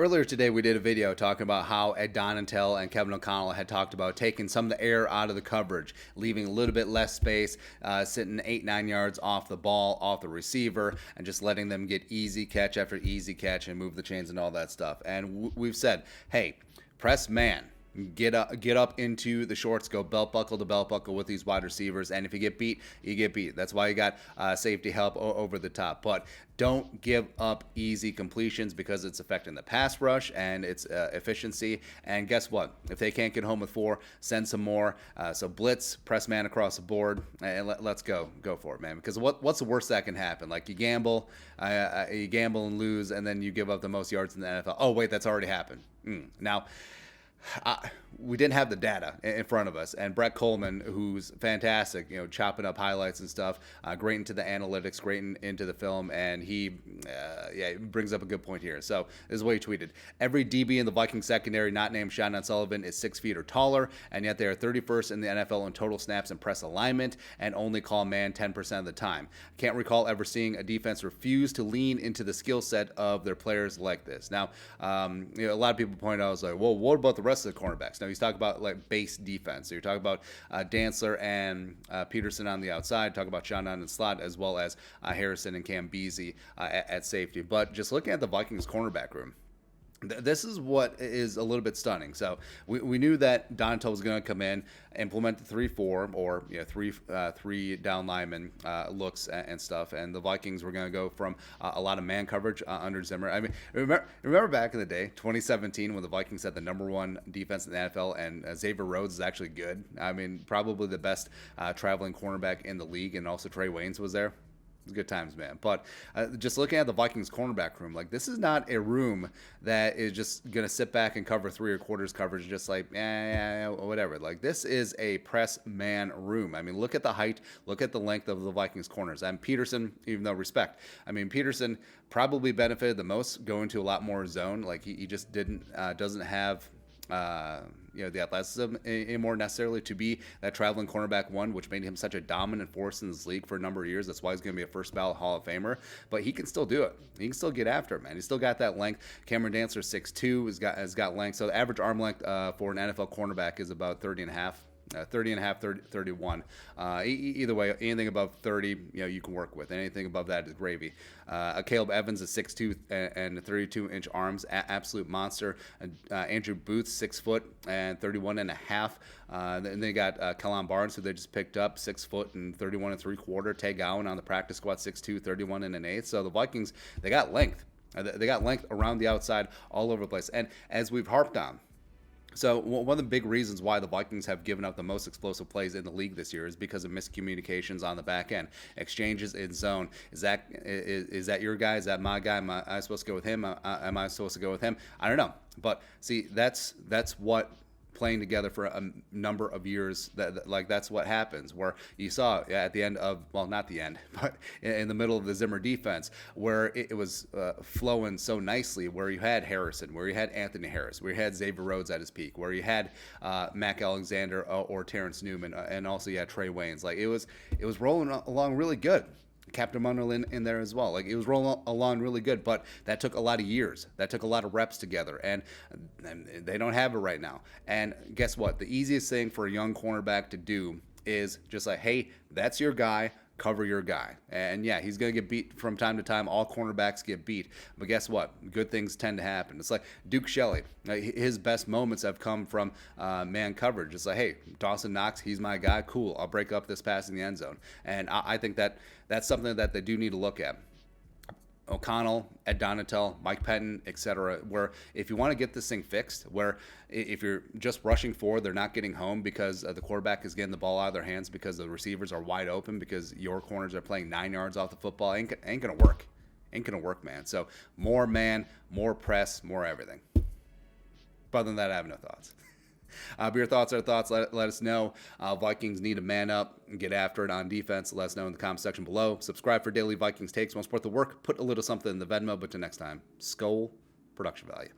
Earlier today, we did a video talking about how Ed Donatel and Kevin O'Connell had talked about taking some of the air out of the coverage, leaving a little bit less space, sitting 8-9 yards off the ball, off the receiver, and just letting them get easy catch after easy catch and move the chains and all that stuff. And we've said, hey, press man. Get up into the shorts, go belt buckle to belt buckle with these wide receivers, and if you get beat, you get beat. That's why you got safety help over the top. But don't give up easy completions because it's affecting the pass rush and its efficiency. And guess what? If they can't get home with 4, send some more. So blitz, press man across the board, and let's go for it, man. Because what's the worst that can happen? Like you gamble and lose, and then you give up the most yards in the NFL. Oh wait, that's already happened. Now. We didn't have the data in front of us, and Brett Kollmann, who's fantastic, chopping up highlights and stuff, great into the analytics, great into the film, and he brings up a good point here. So this is what he tweeted: every DB in the Vikings secondary not named Shannon Sullivan is 6 feet or taller, and yet they are 31st in the NFL in total snaps and press alignment, and only call man 10% of the time. Can't recall ever seeing a defense refuse to lean into the skill set of their players like this. Now, a lot of people point out, I was like, well, what about the rest of the cornerbacks? Now he's talking about like base defense. So you're talking about Dantzler and Peterson on the outside. Talk about Sean on the slot, as well as Harrison and Cam Beasley at safety. But just looking at the Vikings cornerback room, this is what is a little bit stunning. So we knew that Donatel was going to come in, implement the 3-4 or three down lineman looks and stuff, and the Vikings were going to go from a lot of man coverage under Zimmer. I mean, remember back in the day, 2017, when the Vikings had the #1 defense in the NFL, and Xavier Rhodes is actually good. I mean, probably the best traveling cornerback in the league, and also Trey Waynes was there. Good times, man. But just looking at the Vikings cornerback room, like this is not a room that is just going to sit back and cover 3/4 coverage just like, whatever. Like this is a press man room. I mean, look at the height, look at the length of the Vikings corners. And Peterson, even though respect, I mean, Peterson probably benefited the most going to a lot more zone. Like he just doesn't have the athleticism anymore necessarily to be that traveling cornerback one, which made him such a dominant force in this league for a number of years. That's why he's going to be a first ballot Hall of Famer. But he can still do it. He can still get after it, man. He's still got that length. Cameron Dantzler 6'2", has got length. So the average arm length for an NFL cornerback is about 30 and a half. 31. Either way, anything above 30, you can work with. Anything above that is gravy. Caleb Evans is 6'2" and 32-inch arms, absolute monster. Andrew Booth, 6 foot and 31 and a half. Then they got Kellen Barnes, who they just picked up, 6 foot and 31 and 3/4. Tay Gowan on the practice squad, 6'2", 31 and an eighth. So the Vikings, they got length. They got length around the outside, all over the place. And as we've harped on, so one of the big reasons why the Vikings have given up the most explosive plays in the league this year is because of miscommunications on the back end. Exchanges in zone. Is that your guy? Is that my guy? Am I supposed to go with him? Am I supposed to go with him? I don't know. But see, that's what playing together for a number of years, that's what happens, where you saw at the end of, well, not the end, but in the middle of the Zimmer defense, where it was flowing so nicely, where you had Harrison, where you had Anthony Harris, where you had Xavier Rhodes at his peak, where you had Mac Alexander or Terrence Newman, and also you had Trey Waynes. Like it was rolling along really good. Captain Munderland in there as well. Like it was rolling along really good, but that took a lot of years. That took a lot of reps together, and they don't have it right now. And guess what? The easiest thing for a young cornerback to do is just like, hey, that's your guy. Cover your guy. And yeah, he's going to get beat from time to time. All cornerbacks get beat. But guess what? Good things tend to happen. It's like Duke Shelley. His best moments have come from man coverage. It's like, hey, Dawson Knox, he's my guy. Cool. I'll break up this pass in the end zone. And I think that's something that they do need to look at. O'Connell, Ed Donatel, Mike Pettin, etc., where if you want to get this thing fixed, where if you're just rushing forward, they're not getting home because the quarterback is getting the ball out of their hands because the receivers are wide open because your corners are playing 9 yards off the football, ain't going to work. Ain't going to work, man. So more man, more press, more everything. But other than that, I have no thoughts. But your thoughts are thoughts. Let us know. Vikings need to man up and get after it on defense. Let us know in the comment section below. Subscribe for daily Vikings takes. Want to support the work? Put a little something in the Venmo. But till next time, Skull Production Value.